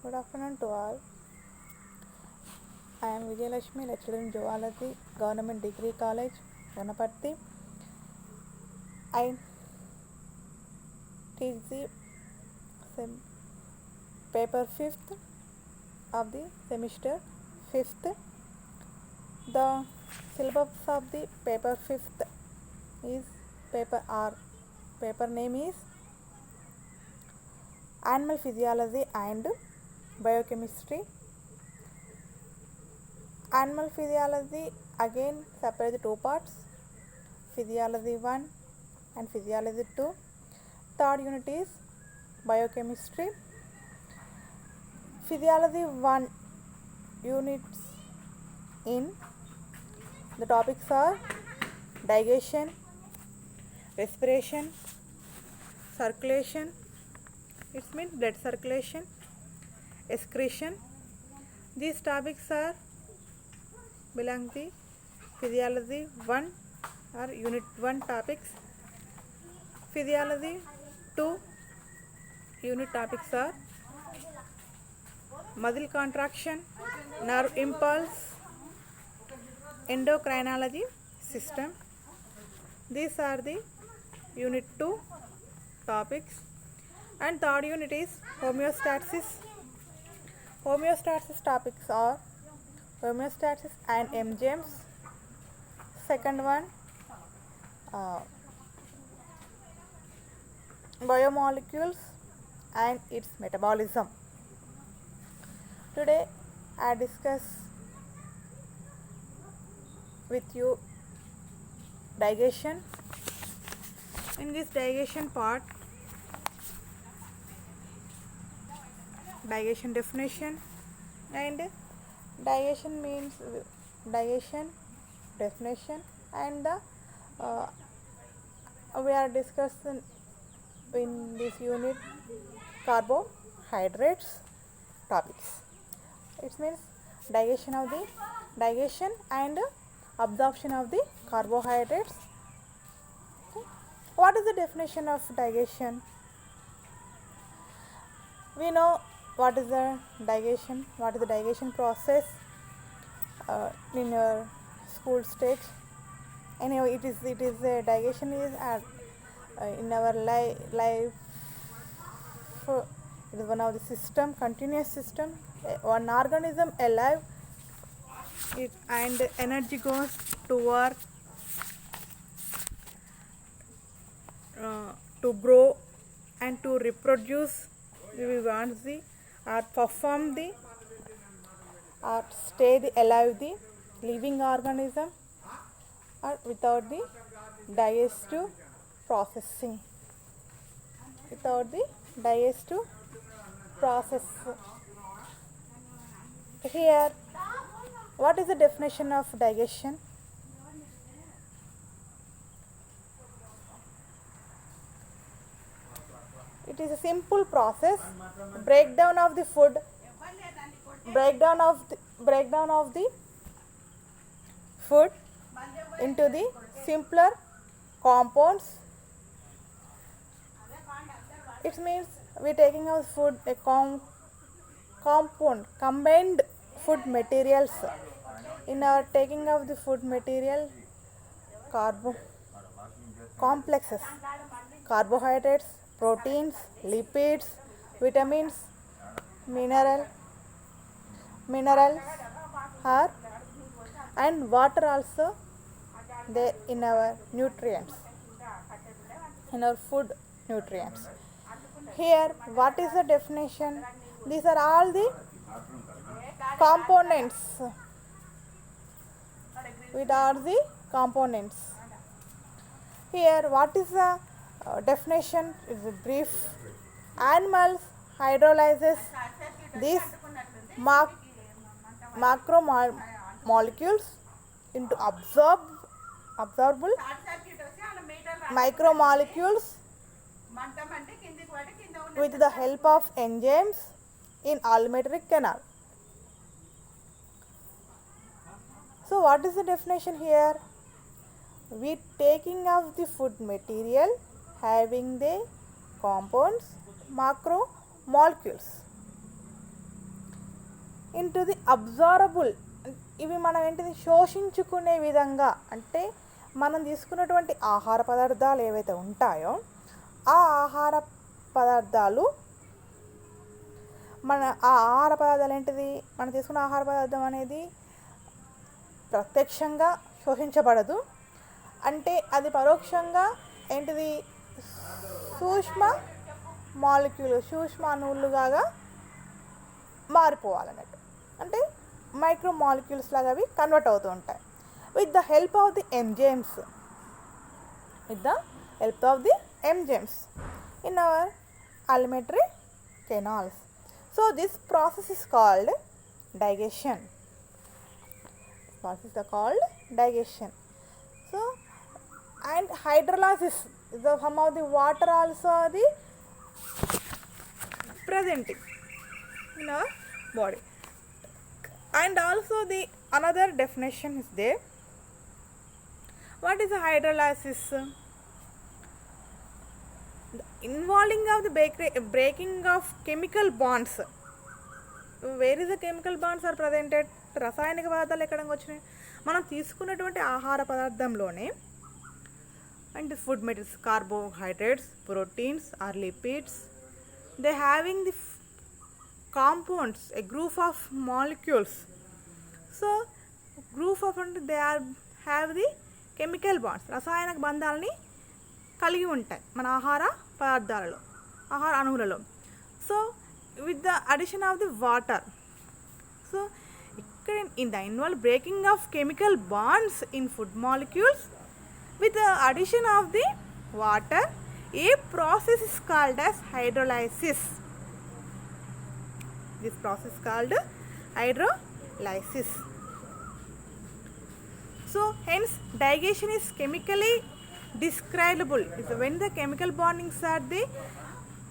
Good afternoon to all. I am Vijayalakshmi, lecturer in Zoology, Government Degree College, Vanapatti. I teach the paper 5th of the semester 5th. The syllabus of the paper 5th is paper R. Paper name is Animal Physiology and Biochemistry. Animal physiology again separates two parts, physiology 1 and physiology 2. Third unit is biochemistry. Physiology 1 units in the topics are digestion, respiration, circulation, it means blood circulation, excretion. These topics are belong to physiology 1 or unit 1 topics. Physiology 2 unit topics are muscle contraction, nerve impulse, endocrinology system. These are the unit 2 topics. And third unit is homeostasis. Homeostasis topics are homeostasis and enzymes. Second one, biomolecules and its metabolism. Today I discuss with you digestion. In this digestion part, digestion definition and digestion means digestion definition and the we are discussing in this unit carbohydrates topics. It means digestion and absorption of the carbohydrates. What is the definition of digestion? We know what is the digestion process in your school stage. Anyway, it is digestion is in our life. It is one of the system, continuous system. One organism alive, and energy goes to work to grow and to reproduce. We want the or perform the or stay the alive the living organism or without the digestive processing. Without the digestive process. Here, what is the definition of digestion? It is a simple process, breakdown of the food, breakdown of the food into the simpler compounds. It means we are taking our food a combined food materials. In our taking of the food material, complexes, carbohydrates, proteins, lipids, vitamins, minerals are and water also there in our nutrients, in our food nutrients. Here, what is the definition? These are all the components. With all the components. Here, what is the definition? Is brief. Animals hydrolyzes these macromolecules into absorbable micromolecules with the help of enzymes in alimentary canal. So what is the definition here? We taking of the food material having the compounds macromolecules into the absorbable, ఇవి మనం ఏంటిది శోషించుకునే విధంగా, అంటే మనం తీసుకున్నటువంటి ఆహార పదార్థాలు ఏవైతే ఉంటాయో ఆ ఆహార పదార్థాలు ఏంటిది, మనం తీసుకున్న ఆహార పదార్థం అనేది ప్రత్యక్షంగా శోషించబడదు, అంటే అది పరోక్షంగా ఏంటిది సూక్ష్మ సూక్ష్మ అణువులుగా మారిపోవాలన్నట్టు, అంటే మైక్రో మాలిక్యూల్స్ లాగా అవి కన్వర్ట్ అవుతూ ఉంటాయి with the help of the enzymes in our alimentary canals. So this process is called digestion. So and hydrolysis is the some of the water also the presenting in our body. And also the another definition is there. What is the hydrolysis? The involving of the breaking of chemical bonds. Where is the chemical bonds are presented? రసాయనిక పదార్థాలు ఎక్కడ వచ్చినాయి, మనం తీసుకున్నటువంటి ఆహార పదార్థంలోనే, అంటే food materials, carbohydrates, proteins or lipids, they having the compounds, a group of molecules. So group of they have the chemical bonds, రసాయనిక బంధాలని కలిగి ఉంటాయి మన ఆహార పదార్థాలలో, ఆహార అణువులలో. So with the addition of the water, so ఇక్కడ in the involve breaking of chemical bonds in food molecules with the addition of the water, a process is called as hydrolysis. This process called hydrolysis. So hence digestion is chemically describable. It's when the chemical bondings are the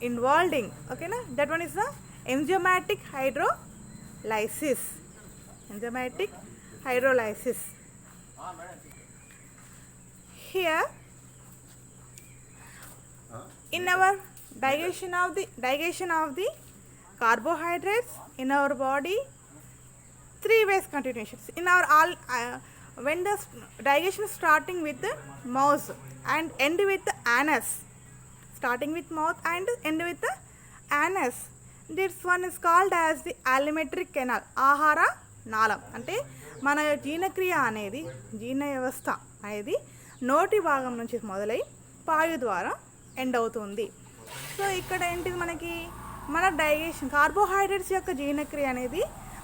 involving, okay na, that one is the enzymatic hydrolysis. Here in our digestion of the carbohydrates in our body, three ways continuations in our all when the digestion is starting with the mouth and end with the anus, this one is called as the alimentary canal, ఆహార నాళం. అంటే మన జీర్ణక్రియ అనేది, జీర్ణ వ్యవస్థ అనేది నోటి భాగం నుంచి మొదలై పాయు ద్వారా ఎండ్ అవుతుంది. సో ఇక్కడ ఏంటిది, మనకి మన డైజెషన్, కార్బోహైడ్రేట్స్ యొక్క జీర్ణక్రియ అనేది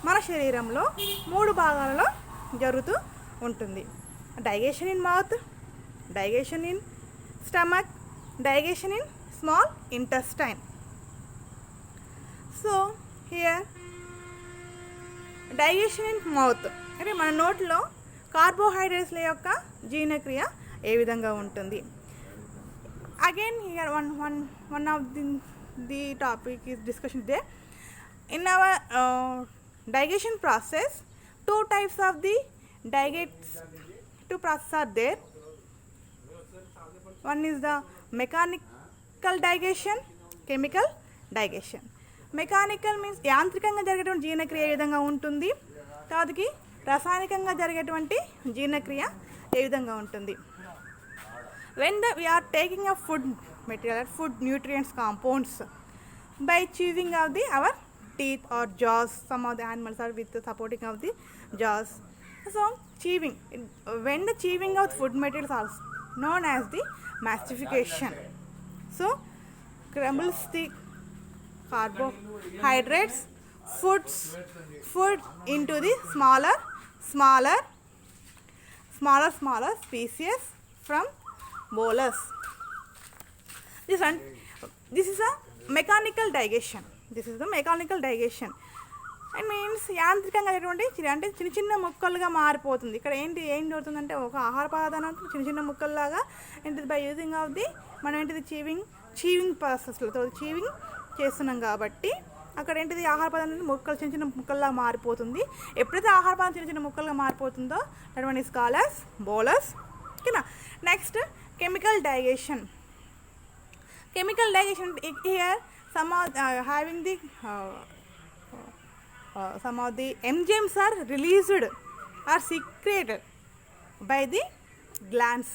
మన శరీరంలో 3 భాగాలలో జరుగుతూ ఉంటుంది. Digestion in mouth, digestion in stomach, digestion in small intestine. So here digestion in mouth అంటే మన నోట్లో కార్బోహైడ్రేట్స్ల యొక్క జీర్ణక్రియ ఏ విధంగా ఉంటుంది. Again here one of the topic is discussion there. In our digestion process, 2 types of the digestive process are there. One is the mechanical digestion, chemical digestion. Mechanical means యాంత్రికంగా జరిగేటువంటి జీర్ణక్రియ ఏ విధంగా ఉంటుంది, తర్వాతకి రసాయనికంగా జరిగేటువంటి జీర్ణక్రియ ఏ విధంగా ఉంటుంది. When we are taking a food material, food nutrients compounds by chewing of our teeth or jaws, some of the animals are with the supporting of the jaws. So chewing, when the chewing of food materials are known as the mastification. So crumbles the carbohydrates, food into the smaller species from bolus. This is a mechanical digestion. It means యాంత్రికంగా అంటే చిన్న చిన్న ముక్కలుగా మారిపోతుంది. ఇక్కడ ఏం జరుగుతుందంటే ఒక ఆహార పదార్థాన్ని చిన్న చిన్న ముక్కల్లాగా ఏంటిది బై యూజింగ్ ఆఫ్ ది మనం ఏంటిది చీవింగ్ ప్రాసెస్లో చీవింగ్ చేస్తున్నాం కాబట్టి అక్కడ ఏంటిది ఆహార పదార్థం ముక్కలు చిన్న చిన్న ముక్కల్లాగా మారిపోతుంది. ఎప్పుడైతే ఆహార పదార్థం చిన్న చిన్న ముక్కలుగా మారిపోతుందో that one is called as bolus. ఓకేనా. Next chemical digestion. Here some are having the some of the enzymes are released or secreted by the glands.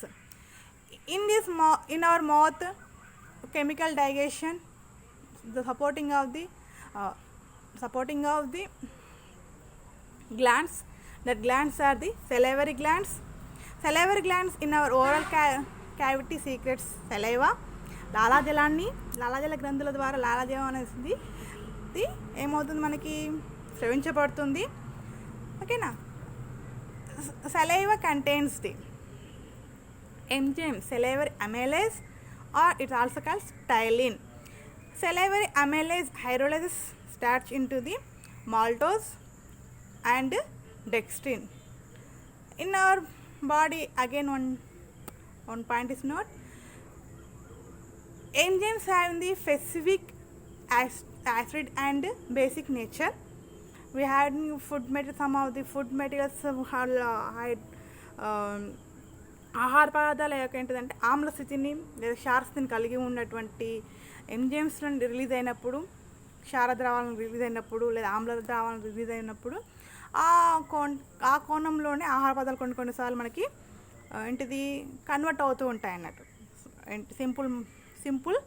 In our mouth, chemical digestion, the uh, supporting of the glands. That glands are the salivary glands. Salivary glands in our oral cavity secretes saliva. లాలాజల గ్రంథుల ద్వారా లాలాజలం అనేది ఏమవుతుంది, మనకి స్రవించబడుతుంది. ఓకేనా. saliva contains the enzyme salivary amylase, or it's also called ptyalin. Salivary amylase hydrolyzes starch into the maltose and dextrin. In our body, again one point is note, enzymes have the specific acid and basic nature. We had some of the food materials ఆహార పదార్థాల యొక్క ఏంటిదంటే ఆమ్ల స్థితిని లేదా క్షార స్థితిని కలిగి ఉన్నటువంటి ఎంజైమ్స్ రిలీజ్ అయినప్పుడు, క్షార ద్రావాలను రిలీజ్ అయినప్పుడు లేదా ఆమ్ల ద్రావాలను రిలీజ్ అయినప్పుడు ఆ కోణంలోనే ఆహార పదార్థాలు కొన్నిసార్లు మనకి ఏంటిది కన్వర్ట్ అవుతూ ఉంటాయి అన్నట్టు. సింపుల్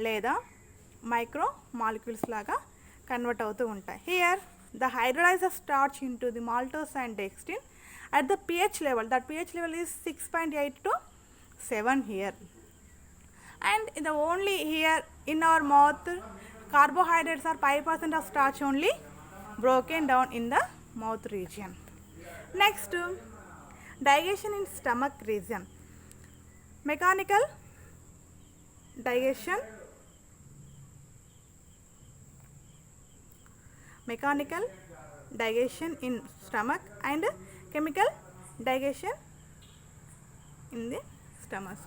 లేదా మైక్రో మాలిక్యూల్స్ లాగా కన్వర్ట్ అవుతూ ఉంటాయి. Here the hydrolyzes starch into the maltose and dextrin at the pH level. That pH level is 6.8 to 7 here. And the only here in our mouth, carbohydrates are 5% of starch only broken down in the mouth region. Next, digestion in stomach region. Mechanical digestion in stomach and chemical digestion in the stomach.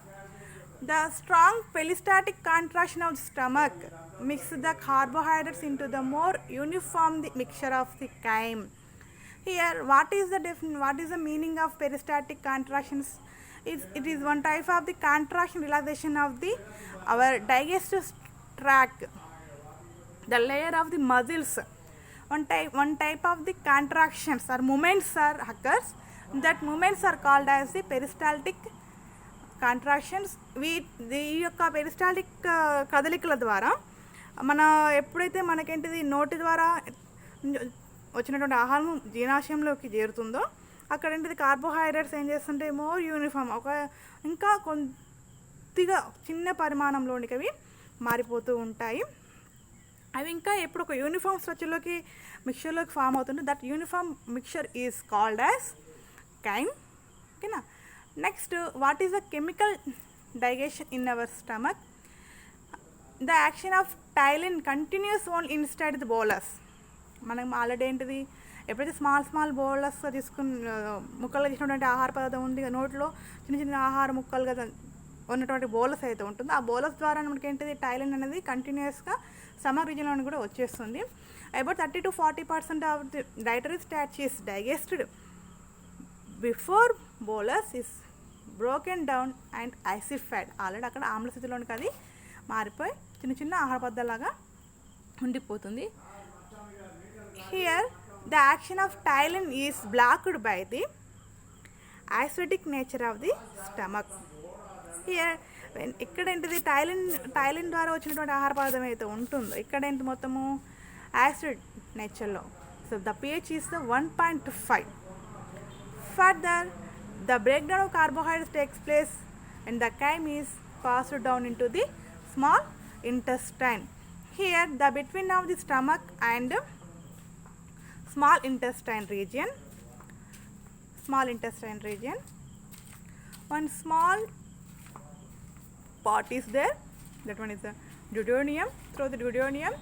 The strong peristaltic contraction of the stomach mixes the carbohydrates into the more uniform mixture of the chyme. Here, what is the meaning of peristaltic contractions? It is one type of the contraction relaxation of our digestive tract, the layer of the muscles. One type of the contractions or movements occurs. That movements are called as the peristaltic contractions. ఈ యొక్క peristaltic కదలికల ద్వారా ఎప్పుడైతే మనకేంటిది నోటి ద్వారా వచ్చినటువంటి ఆహారం జీర్ణాశయంలోకి చేరుతుందో అక్కడ ఏంటిది కార్బోహైడ్రేట్స్ ఏం చేస్తుంటే మోర్ యూనిఫామ్ ఇంకా కొద్దిగా చిన్న పరిమాణంలోనికి అవి మారిపోతూ ఉంటాయి. అవి ఇంకా ఎప్పుడు ఒక యూనిఫామ్ స్ట్రక్చర్లోకి మిక్చర్లోకి ఫామ్ అవుతుంది. That uniform mixture is called as chyme. ఓకేనా. Next, what is the chemical digestion in our stomach? The action of టైలిన్ continuous only inside the bolus. మనం ఆల్రెడీ ఏంటిది ఎప్పుడైతే స్మాల్ బోలస్ ముక్కలుగా చేసినటువంటి ఆహార పదార్థం ఉంది నోట్లో చిన్న ఆహార ముక్కలుగా ఉన్నటువంటి బోలస్ అయితే ఉంటుందో ఆ బోలస్ ద్వారా మనకి ఏంటిది టైలిన్ అనేది కంటిన్యూస్గా స్టమక్ రీజియన్లో కూడా వచ్చేస్తుంది. About 30 to 40% of the dietary starch is digested before bolus is broken down and acidified. Already అక్కడ ఆమ్ల స్థితిలోనికి అది మారిపోయి చిన్న ఆహార పదార్థాలాగా ఉండిపోతుంది. Here the action of ptyalin is blocked by the acidic nature of the stomach. Here ఇక్కడ ఏంటిది టైలిన్ ద్వారా వచ్చినటువంటి ఆహార పదార్థం అయితే ఉంటుందో ఇక్కడ ఏంటి మొత్తము యాసిడ్ నేచర్లో. So the pH is the 1.5. Further the break down of carbohydrates takes place and the chyme is passed down in to the small intestine. Here the between of the stomach and small intestine region, one small part is there. That one is the duodenum. Through the duodenum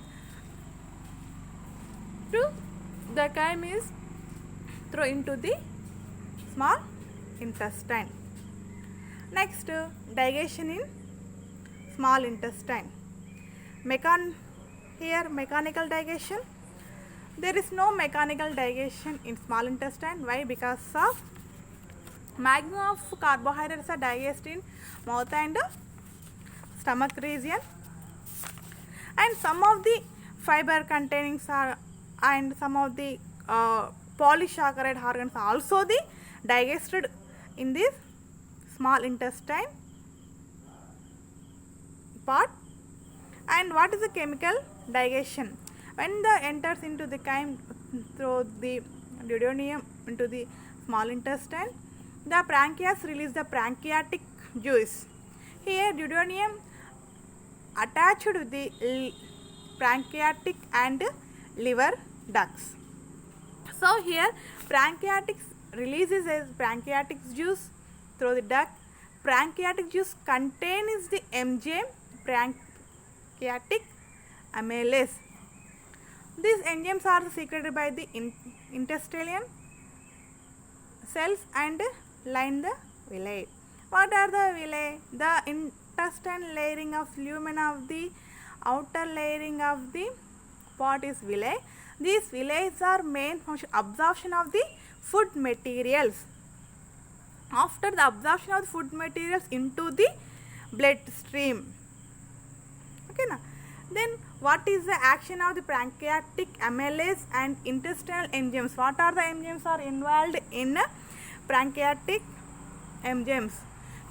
to the chyme is through into the small intestine. Next, digestion in small intestine. Mechanical digestion. There is no mechanical digestion in small intestine. Why? Because of maximum of carbohydrates are digested in mouth and stomach region, and some of the fiber containing and some of the polysaccharide organs also the digested in this small intestine part. And what is the chemical digestion? When the enters into the chyme through the duodenum into the small intestine, the pancreas release the pancreatic juice. Here duodenum attached with the pancreatic and liver ducts. So here pancreatic releases a pancreatic juice through the duct. Pancreatic juice contains the enzyme pancreatic amylase. These enzymes are secreted by the intestinal cells and line the villi. What are the villi? The intestine layering of lumen of the outer layering of the pot is villi. These villi are main function absorption of the food materials. After the absorption of the food materials into the bloodstream. Okay, na? Then what is the action of the pancreatic amylase and intestinal enzymes? What are the enzymes are involved in pancreatic enzymes?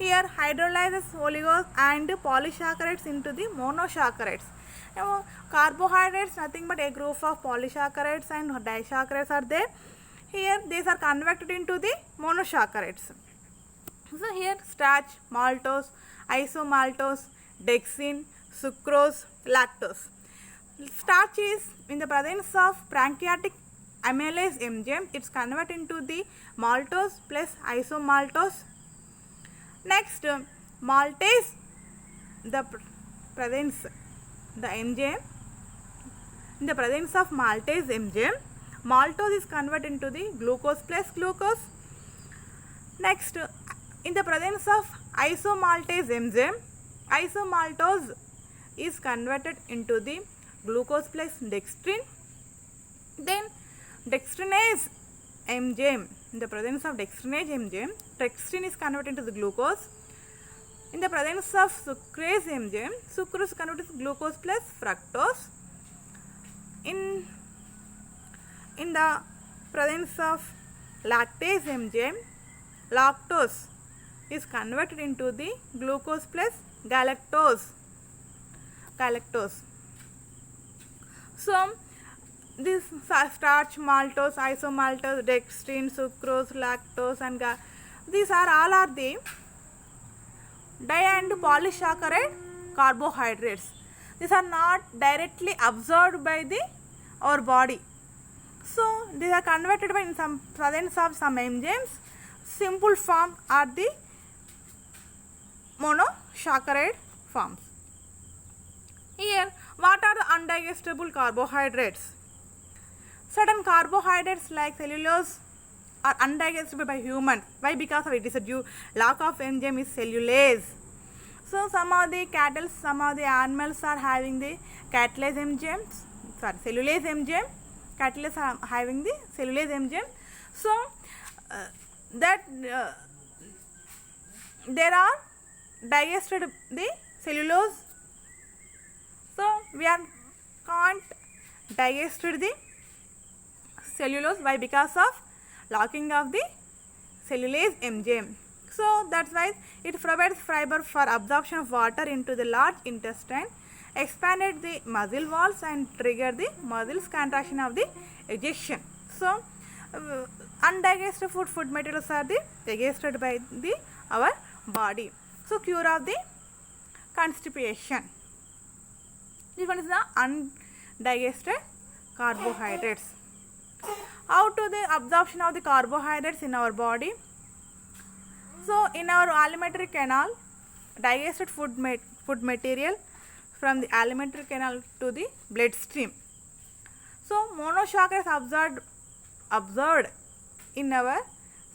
Here hydrolyzes oligos and polysaccharides into the monosaccharides. Now, carbohydrates nothing but a group of polysaccharides and disaccharides are there. Here these are converted into the monosaccharides. So here starch, maltose, isomaltose, dextrin, sucrose, lactose. Starch is in the presence of pancreatic amylase enzyme, it's converted into the maltose plus isomaltose. Next, maltase, the presence, the enzyme, in the presence of maltase enzyme, maltose is converted into the glucose plus glucose. Next, in the presence of isomaltase enzyme, isomaltose is converted into the glucose plus dextrin. Then dextrinase enzyme, in the presence of dextrinase enzyme, dextrin is converted into the glucose. In the presence of sucrase enzyme, sucrose is converted to glucose plus fructose. In the presence of lactase enzyme, lactose is converted into the glucose plus galactose. So this starch, maltose, isomaltose, dextrin, sucrose, lactose and these are all are the di and polysaccharide carbohydrates. These are not directly absorbed by our body. So these are converted by in some presence of some enzymes. Simple form are the monosaccharide forms. Here, what are the undigestible carbohydrates? Certain carbohydrates like cellulose are undigestible by humans. Why? Because of it is a due lack of enzyme is cellulase. So some of the cattle, some of the animals are having the catalase enzymes, cellulase enzyme. Catalase are having the cellulase enzyme. So there are digested the cellulose. So we can't digest the cellulose. Why? Because of lacking of the cellulase enzyme. So that's why it provides fiber for absorption of water into the large intestine, expanded the muscle walls and trigger the muscles contraction of the ejection. So undigested food materials are digested by our body. So cure of the constipation. This one is the undigested carbohydrates. How to the absorption of the carbohydrates in our body? So in our alimentary canal, digested food material from the alimentary canal to the bloodstream. So monosaccharides absorbed in our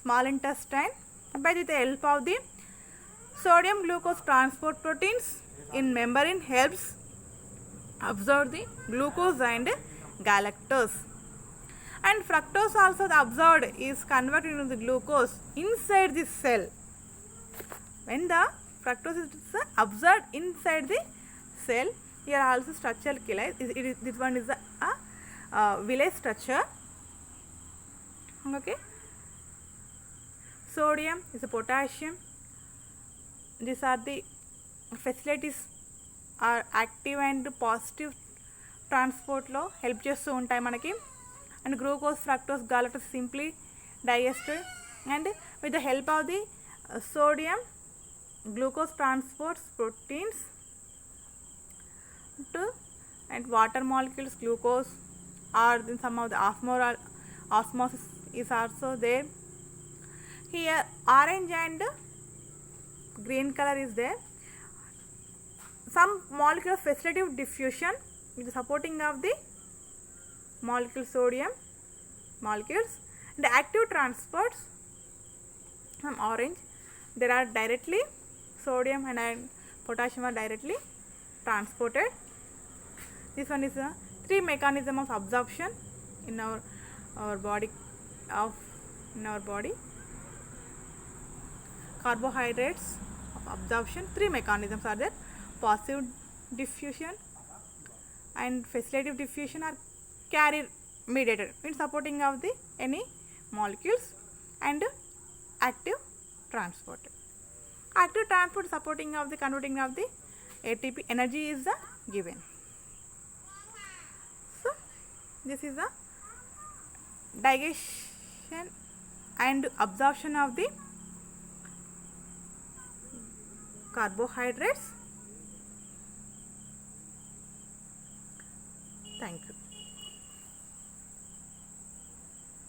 small intestine by the help of the sodium glucose transport proteins in membrane helps absorb the glucose and galactose. And fructose also the absorbed is converted into the glucose inside the cell. When the fructose is absorbed inside the cell, here also structural killer. This one is the village structure. Okay, sodium is a potassium. These are the facilities are active and positive transport లో help చేస్తూ ఉంటాయి మనకి. And glucose fructose galactose simply digested, and with the help of the sodium, glucose transports proteins to and water molecules. Glucose or in some of the osmosis is also there. Here orange and green color is there. Some molecular facilitative diffusion with the supporting of the molecule sodium molecules. The active transports from orange, there are directly sodium and potassium are directly transported. This one is a 3 mechanism of absorption in our body carbohydrates of absorption. 3 mechanisms are there: passive diffusion and facilitative diffusion are carrier mediated in supporting of the any molecules, and active transport. Active transport supporting of the converting of the ATP energy is the given. So this is the digestion and absorption of the carbohydrates